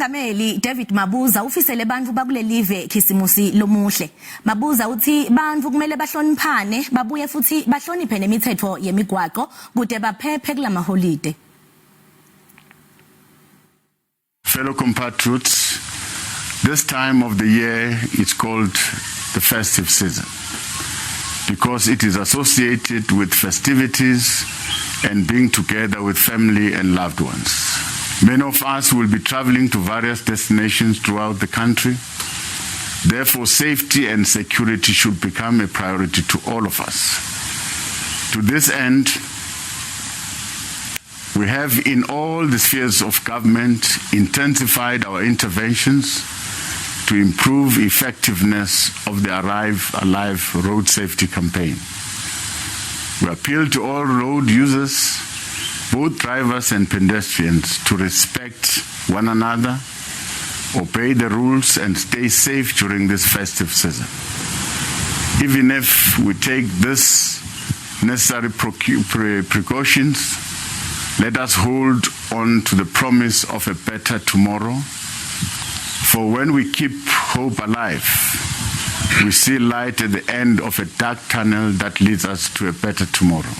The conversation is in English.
uMongameli David Mabuza ufisele bantu bakulelive khisimusi lomuhle. Mabuza uthi bantu kumele bahloniphane babuye futhi bahloniphe nemithetho yemigwaqo kude baphephe kulama holiday. Fellow compatriots, this time of the year is called the festive season because it is associated with festivities and being together with family and loved ones. Many of us will be traveling to various destinations throughout the country. Therefore, safety and security should become a priority to all of us. To this end, we have in all the spheres of government intensified our interventions to improve effectiveness of the Arrive Alive road safety campaign. We appeal to all road users, both drivers and pedestrians, to respect one another, obey the rules and stay safe during this festive season. Even if we take this necessary precautions, let us hold on to the promise of a better tomorrow. For when we keep hope alive, we see light at the end of a dark tunnel that leads us to a better tomorrow.